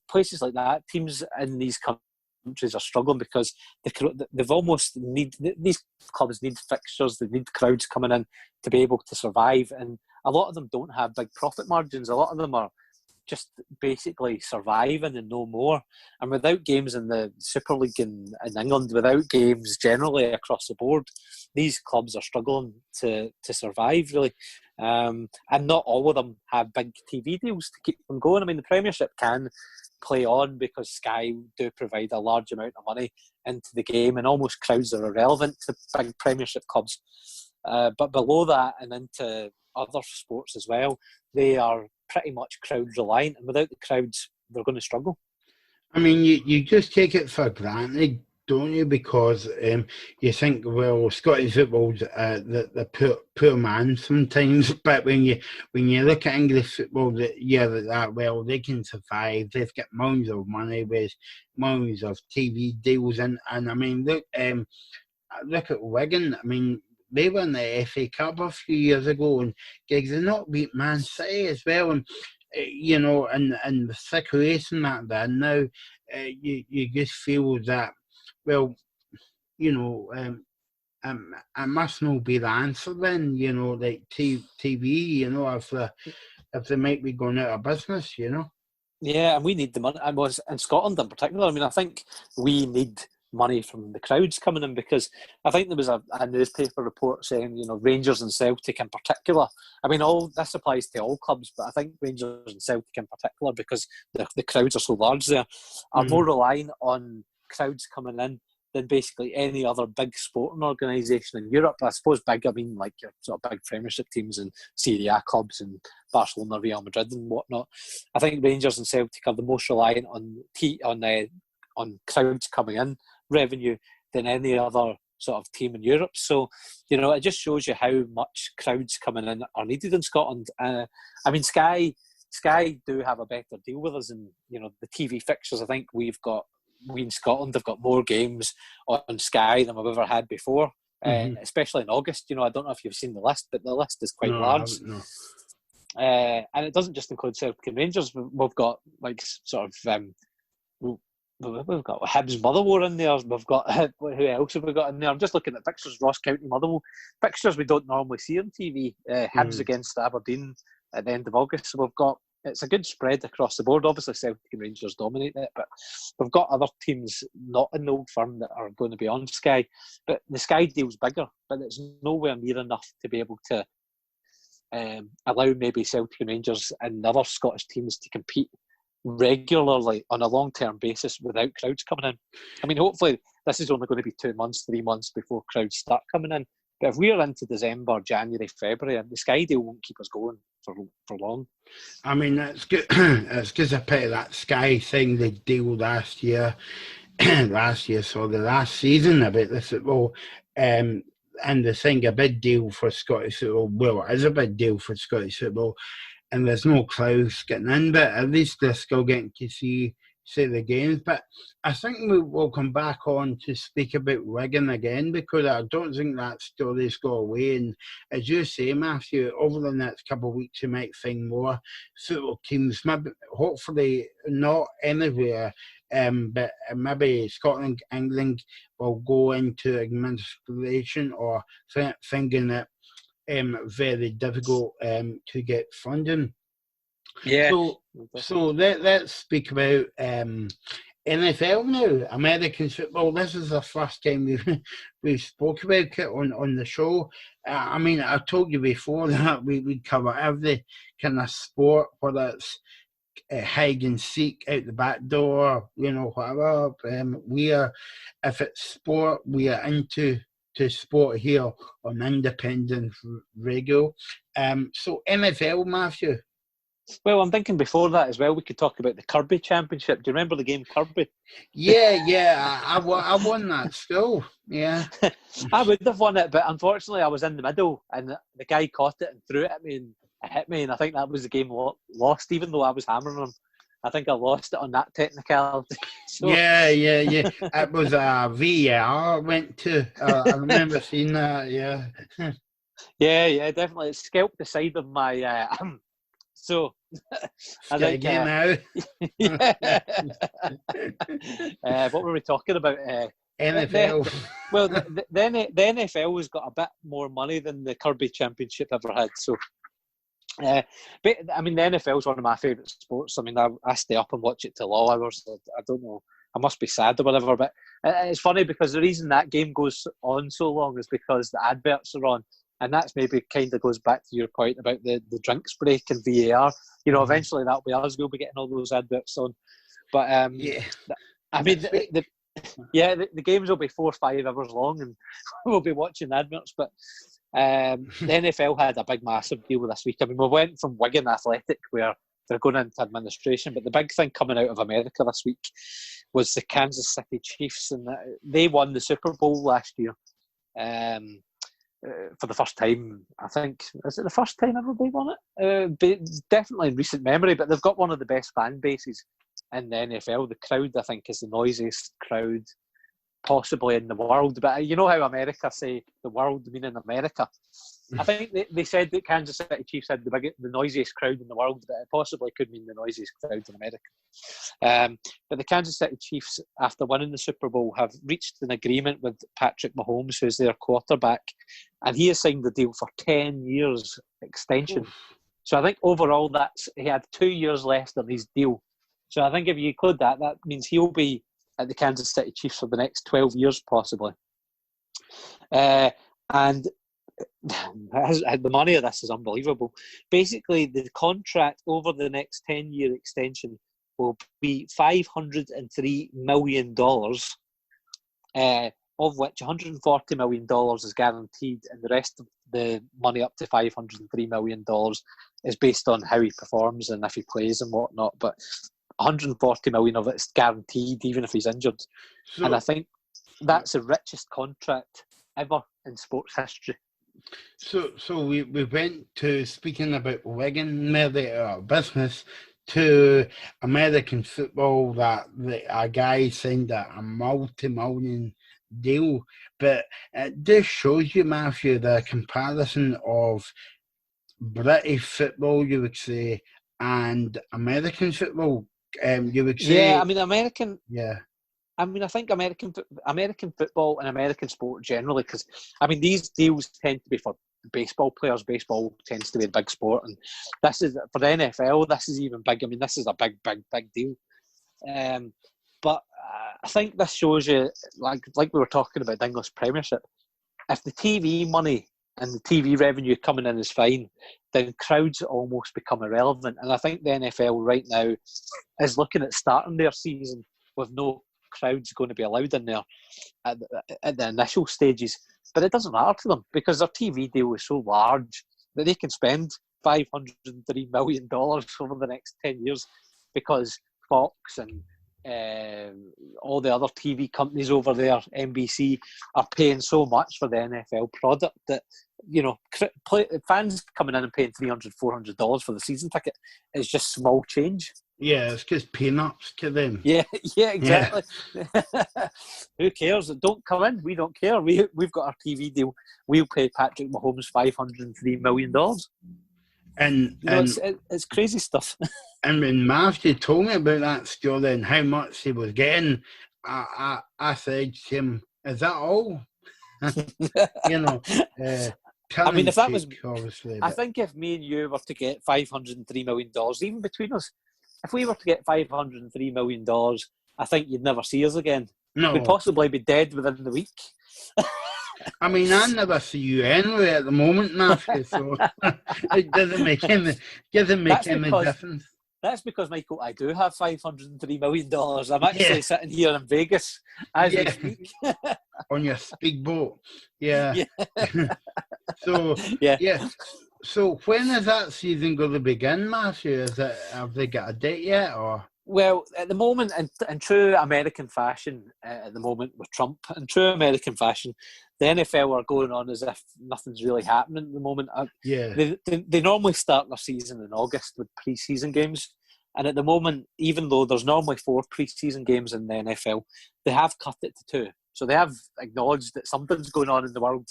places like that, teams in these countries are struggling because they've almost these clubs need fixtures, they need crowds coming in to be able to survive, and a lot of them don't have big profit margins. A lot of them are just basically surviving and no more. And without games in the Super League in England, without games generally across the board, these clubs are struggling to survive, really. And not all of them have big TV deals to keep them going. I mean, the Premiership can play on because Sky do provide a large amount of money into the game, and almost crowds are irrelevant to big Premiership clubs. But below that and into other sports as well, they are pretty much crowd reliant, and without the crowds, they're going to struggle. I mean, you just take it for granted, don't you? Because you think, well, Scottish football's the poor man sometimes, but when you look at English football, well, they can survive. They've got mounds of money with mounds of TV deals, and I mean, look at Wigan. I mean, they won the FA Cup a few years ago, and gigs they not beat Man City as well, and and the situation that they're in now, you just feel that, well, I must not be the answer then, like TV, if they might be going out of business, Yeah, and we need the money. And was in Scotland in particular. I mean, I think we need money from the crowds coming in, because I think there was a newspaper report saying, Rangers and Celtic in particular. I mean, all this applies to all clubs, but I think Rangers and Celtic in particular, because the crowds are so large there, are more relying on crowds coming in than basically any other big sporting organisation in Europe. I suppose big, I mean, like your sort of big Premiership teams and Serie A clubs and Barcelona, Real Madrid and whatnot. I think Rangers and Celtic are the most reliant on crowds coming in revenue than any other sort of team in Europe. So, it just shows you how much crowds coming in are needed in Scotland. I mean, Sky do have a better deal with us, and the TV fixtures. I think we in Scotland have got more games on Sky than we've ever had before, especially in August. I don't know if you've seen the list, but the list is quite large. No. And it doesn't just include Celtic and Rangers. We've got like sort of we've got Hibs Motherwell in there. We've got who else have we got in there? I'm just looking at fixtures. Ross County Motherwell fixtures we don't normally see on TV. Hibs against Aberdeen at the end of August. So it's a good spread across the board. Obviously Celtic and Rangers dominate it, but we've got other teams not in the Old Firm that are going to be on Sky. But the Sky deal's bigger, but it's nowhere near enough to be able to allow maybe Celtic and Rangers and other Scottish teams to compete regularly on a long-term basis without crowds coming in. I mean, hopefully this is only going to be 2 months, 3 months before crowds start coming in. But if we're into December, January, February, the Sky deal won't keep us going for long. I mean, that's good. It's because I put that Sky thing they deal last year, so the last season about the football, and the thing, a big deal for Scottish football. Well, it is a big deal for Scottish football, and there's no crowds getting in, but at least they're still getting to see the games. But I think we'll come back on to speak about Wigan again, because I don't think that story's go away. And as you say, Matthew, over the next couple of weeks, you might find more football teams, maybe, hopefully not anywhere, but maybe Scotland, England will go into administration or thinking it very difficult to get funding. Yeah. So let's speak about NFL now, American football. This is the first time we've spoke about it on the show. I mean, I told you before that we'd cover every kind of sport, whether it's hide and seek out the back door, whatever. If it's sport, we are into sport here on independent radio. So NFL, Matthew. Well, I'm thinking before that as well, we could talk about the Kirby Championship. Do you remember the game Kirby? Yeah. I won that still. Yeah. I would have won it, but unfortunately I was in the middle and the guy caught it and threw it at me and it hit me, and I think that was the game lost, even though I was hammering him. I think I lost it on that technicality. So. Yeah. It was a VAR went to. I remember seeing that, yeah. Yeah, definitely. It scalped the side of my So I Get a think game out. what were we talking about? NFL. The NFL has got a bit more money than the Kirby Championship ever had. So, but I mean, the NFL is one of my favourite sports. I mean, I stay up and watch it till all hours. I don't know. I must be sad or whatever. But it's funny because the reason that game goes on so long is because the adverts are on. And that's maybe kind of goes back to your point about the drinks break and VAR. You know, eventually that'll be us. We'll be getting all those adverts on. But yeah, I mean, the games will be 4 or 5 hours long, and we'll be watching adverts. But the NFL had a big, massive deal this week. I mean, we went from Wigan Athletic, where they're going into administration, but the big thing coming out of America this week was the Kansas City Chiefs, and they won the Super Bowl last year. For the first time, I think. Is it the first time ever they won it? Definitely in recent memory, but they've got one of the best fan bases in the NFL. The crowd, I think, is the noisiest crowd possibly in the world. But you know how America say the world, meaning America. I think they said that Kansas City Chiefs had the noisiest crowd in the world, but it possibly could mean the noisiest crowd in America. But the Kansas City Chiefs, after winning the Super Bowl, have reached an agreement with Patrick Mahomes, who's their quarterback, and he has signed the deal for 10 years extension. So I think overall he had 2 years left on his deal. So I think if you include that means he'll be at the Kansas City Chiefs for the next 12 years possibly. And the money of this is unbelievable. Basically, the contract over the next 10-year extension will be $503 million, of which $140 million is guaranteed, and the rest of the money up to $503 million is based on how he performs and if he plays and whatnot. But $140 million of it is guaranteed, even if he's injured. And I think that's the richest contract ever in sports history. So we went to, speaking about Wigan, business, to American football, that a guy signed a multi-million deal. But it just shows you, Matthew, the comparison of British football, you would say, and American football, you would say. Yeah, I mean, American... Yeah. I mean, I think American football and American sport generally, because, I mean, these deals tend to be for baseball players. Baseball tends to be a big sport, and this is, for the NFL, this is even big. I mean, this is a big deal. But I think this shows you, like we were talking about the English Premiership, if the TV money and the TV revenue coming in is fine, then crowds almost become irrelevant. And I think the NFL right now is looking at starting their season with no crowds going to be allowed in there at the initial stages, but it doesn't matter to them because their TV deal is so large that they can spend $503 million over the next 10 years because Fox and all the other TV companies over there, NBC, are paying so much for the NFL product that, you know, fans coming in and paying $300, $400 for the season ticket is just small change. Yeah, it's just peanuts to them. Yeah, exactly. Yeah. Who cares? Don't come in. We don't care. We've got our TV deal. We'll pay Patrick Mahomes $503 million. And it's crazy stuff. And when Matthew told me about that story and how much he was getting, I said to him, "Is that all?" You know. I mean, if that was, obviously, I think if me and you were to get $503 million, even between us, if we were to get $503 million, I think you'd never see us again. No. We'd possibly be dead within the week. I mean, I never see you anyway at the moment, Matthew, so it doesn't make any difference. That's because, Michael, I do have $503 million. I'm actually sitting here in Vegas as we speak. On your speedboat. Yeah. So, So when is that season going to begin, Matthew? Have they got a date yet? Or? Well, at the moment, in true American fashion, at the moment with Trump, in true American fashion, the NFL are going on as if nothing's really happening at the moment. They normally start their season in August with pre-season games. And at the moment, even though there's normally 4 pre-season games in the NFL, they have cut it to 2. So they have acknowledged that something's going on in the world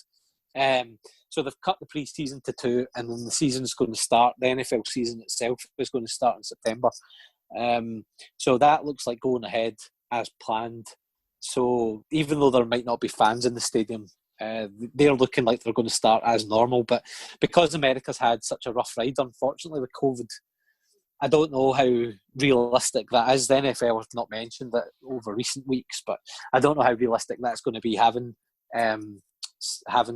So they've cut the pre-season to 2, and then the season's going to start. The NFL season itself is going to start in September. So that looks like going ahead as planned. So even though there might not be fans in the stadium, they're looking like they're going to start as normal. But because America's had such a rough ride, unfortunately, with COVID, I don't know how realistic that is. The NFL have not mentioned that over recent weeks, but I don't know how realistic that's going to be having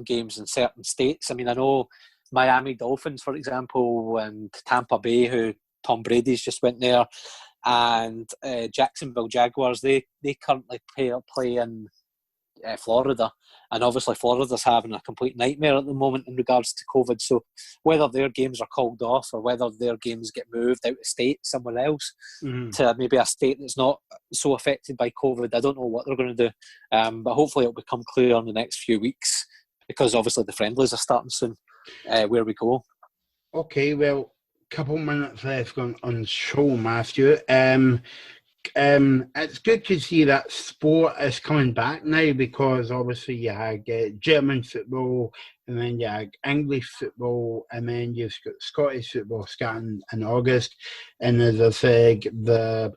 games in certain states. I mean, I know Miami Dolphins, for example, and Tampa Bay, who Tom Brady's just went there, and Jacksonville Jaguars, they currently play in Florida, and obviously Florida's having a complete nightmare at the moment in regards to COVID. So whether their games are called off or whether their games get moved out of state somewhere else to maybe a state that's not so affected by COVID, I don't know what they're going to do, but hopefully it'll become clear in the next few weeks, because obviously the friendlies are starting soon, where we go. Okay, well, couple minutes left on show, Matthew. It's good to see that sport is coming back now, because obviously you had German football, and then you had English football, and then you've got Scottish football starting in August. And as I said, the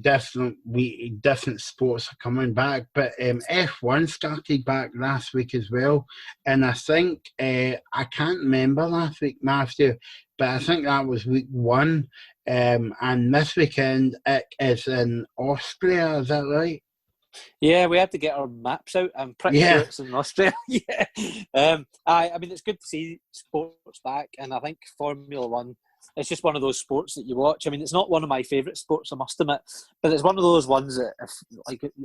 different sports are coming back, but F1 started back last week as well, and I think I can't remember last week, Matthew, but I think that was week 1, and this weekend it is in Austria. Is that right? Yeah, we have to get our maps out. I'm pretty sure it's in Austria. Yeah, I mean, it's good to see sports back, and I think Formula One, it's just one of those sports that you watch. I mean, it's not one of my favourite sports, I must admit, but it's one of those ones that,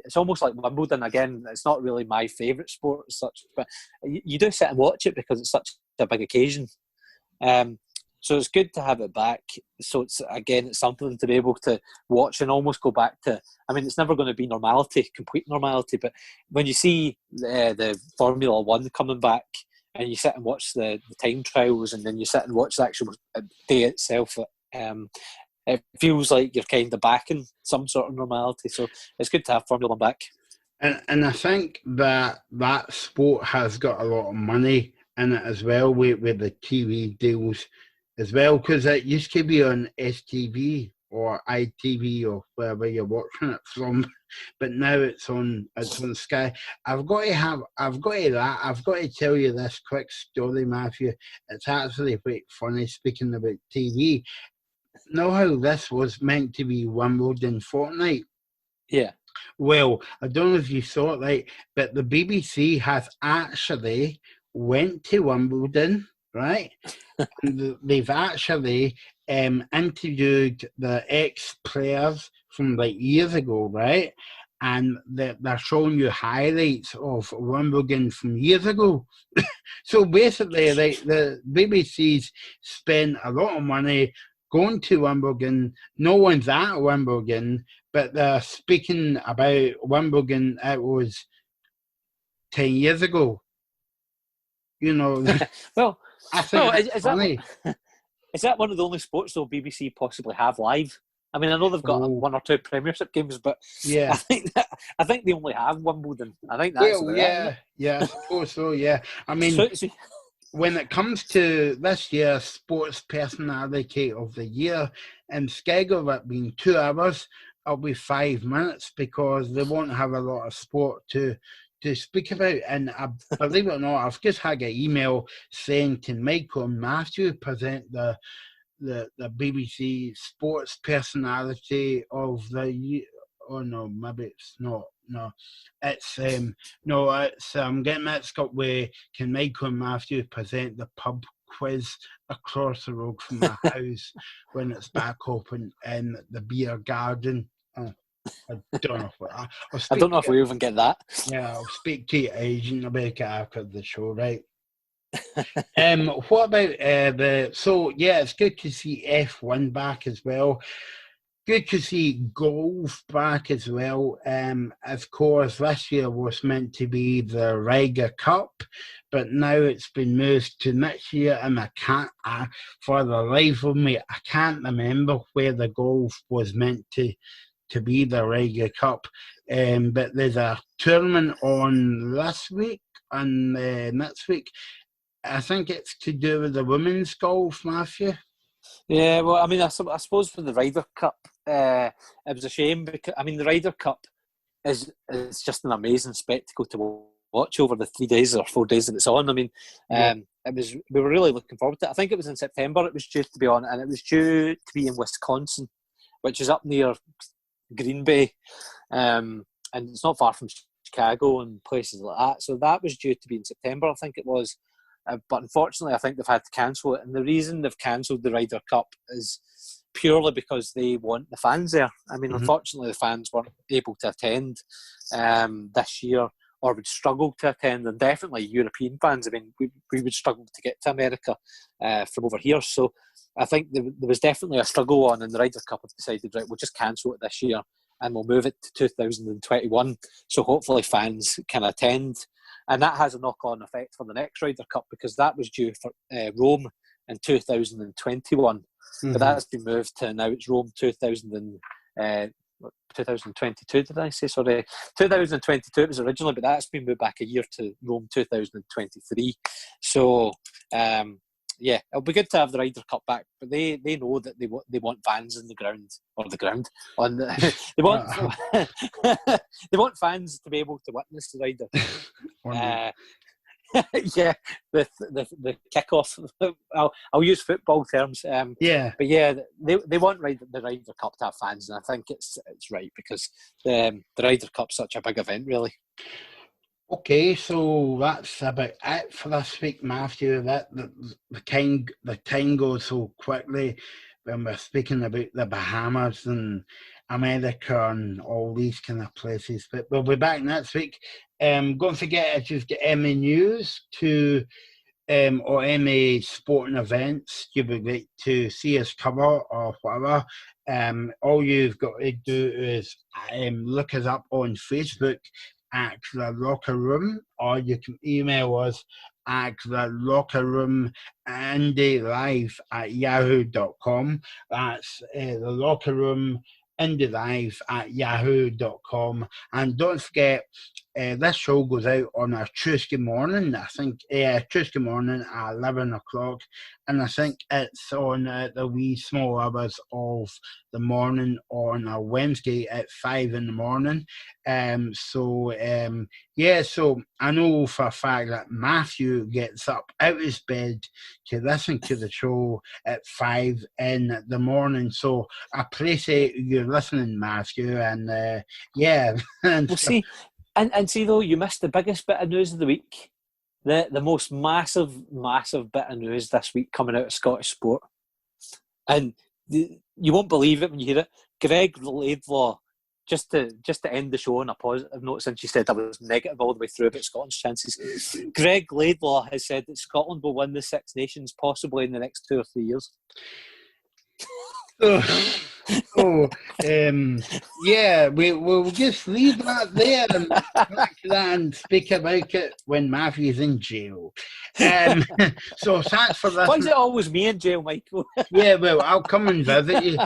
it's almost like Wimbledon again. It's not really my favourite sport as such, but you do sit and watch it because it's such a big occasion. So it's good to have it back. So it's something to be able to watch and almost go back to. I mean, it's never going to be normality, complete normality, but when you see the Formula One coming back, and you sit and watch the time trials, and then you sit and watch the actual day itself, it feels like you're kind of back in some sort of normality. So it's good to have Formula One back. And I think that sport has got a lot of money in it as well, with the TV deals as well, because it used to be on STV or ITV or wherever you're watching it from, but now it's on Sky. I've got to tell you this quick story, Matthew. It's actually quite funny, speaking about TV. Know how this was meant to be Wimbledon fortnight? Yeah. Well, I don't know if you saw it, right, but the BBC has actually went to Wimbledon, right? And they've actually interviewed the ex-players from like years ago, right? And they're showing you highlights of Wimbledon from years ago. So basically, like, the BBC's spent a lot of money going to Wimbledon. No one's at Wimbledon, but they're speaking about Wimbledon. It was 10 years ago. You know. Well, I think it's funny. Is that one of the only sports though BBC possibly have live? I mean, I know they've got 1 or 2 Premiership games, but yeah, I think they only have Wimbledon. I think that's I suppose so. Yeah, I mean, when it comes to this year's Sports Personality of the Year, instead of it being 2 hours, it'll be 5 minutes, because they won't have a lot of sport to speak about. And believe it or not, I've just had an email saying, can Michael and Matthew present the BBC Sports Personality of the Year? Oh no, maybe it's not. No, it's I'm getting mixed up with, can Michael and Matthew present the pub quiz across the road from my house when it's back open in the beer garden? I don't know if we even get that. Yeah, I'll speak to your agent about it after the show, right? What about it's good to see F1 back as well. Good to see golf back as well. Of course, this year was meant to be the Ryder Cup, but now it's been moved to next year, and for the life of me, I can't remember where the golf was meant to be the Ryder Cup. But there's a tournament on this week next week. I think it's to do with the women's golf, Matthew. Yeah, well, I mean, I suppose for the Ryder Cup, it was a shame because the Ryder Cup is just an amazing spectacle to watch over the 3 days or 4 days that it's on. I mean, we were really looking forward to it. I think it was in September it was due to be on, and it was due to be in Wisconsin, which is up near Green Bay, and it's not far from Chicago and places like that. So that was due to be in September, I think it was. But unfortunately, I think they've had to cancel it. And the reason they've cancelled the Ryder Cup is purely because they want the fans there. I mean, unfortunately, the fans weren't able to attend this year, or would struggle to attend. And definitely European fans, I mean, we would struggle to get to America from over here. So I think there was definitely a struggle on, and the Ryder Cup have decided, right, we'll just cancel it this year and we'll move it to 2021. So hopefully fans can attend. And that has a knock-on effect for the next Ryder Cup, because that was due for Rome in 2021. But that's been moved to now it's Rome 2022, did I say? Sorry. 2022 it was originally, but that's been moved back a year to Rome 2023. So, it'll be good to have the Ryder Cup back, but they know that they want fans in the ground, on the, they want fans to be able to witness the Ryder. The kickoff. I'll use football terms. But they want the Ryder Cup to have fans, and I think it's right, because the Ryder Cup's such a big event, really. Okay, so that's about it for this week, Matthew. That the time goes so quickly when we're speaking about the Bahamas and America and all these kind of places. But we'll be back next week. Don't forget, if you've got any news or any sporting events you would like to see us cover or whatever, all you've got to do is look us up on Facebook at The Locker Room, or you can email us at The Locker Room indylive.radiio.com. That's The Locker Room indylive.radiio.com. And don't forget, this show goes out on a Tuesday morning. I think Tuesday morning at 11 o'clock, and I think it's on the wee small hours of the morning on a Wednesday at 5 in the morning. So I know for a fact that Matthew gets up out of his bed to listen to the show at 5 in the morning. So I appreciate you listening, Matthew, and and we'll see. And see, though, you missed the biggest bit of news of the week. The most massive bit of news this week coming out of Scottish sport. And you won't believe it when you hear it. Greg Laidlaw, just to end the show on a positive note, since you said I was negative all the way through about Scotland's chances, Greg Laidlaw has said that Scotland will win the Six Nations possibly in the next 2 or 3 years. We'll just leave that there and back to that and speak about it when Matthew's in jail. So thanks for listening. Why is it always me in jail, Michael? Yeah, well, I'll come and visit you.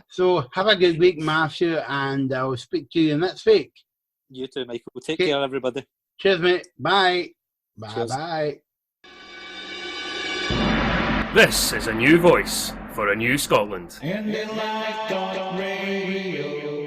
So have a good week, Matthew, and I'll speak to you next week. You too, Michael. Take care, everybody. Cheers, mate. Bye. Cheers. Bye. This is a new voice for a new Scotland. Indylive.radiio.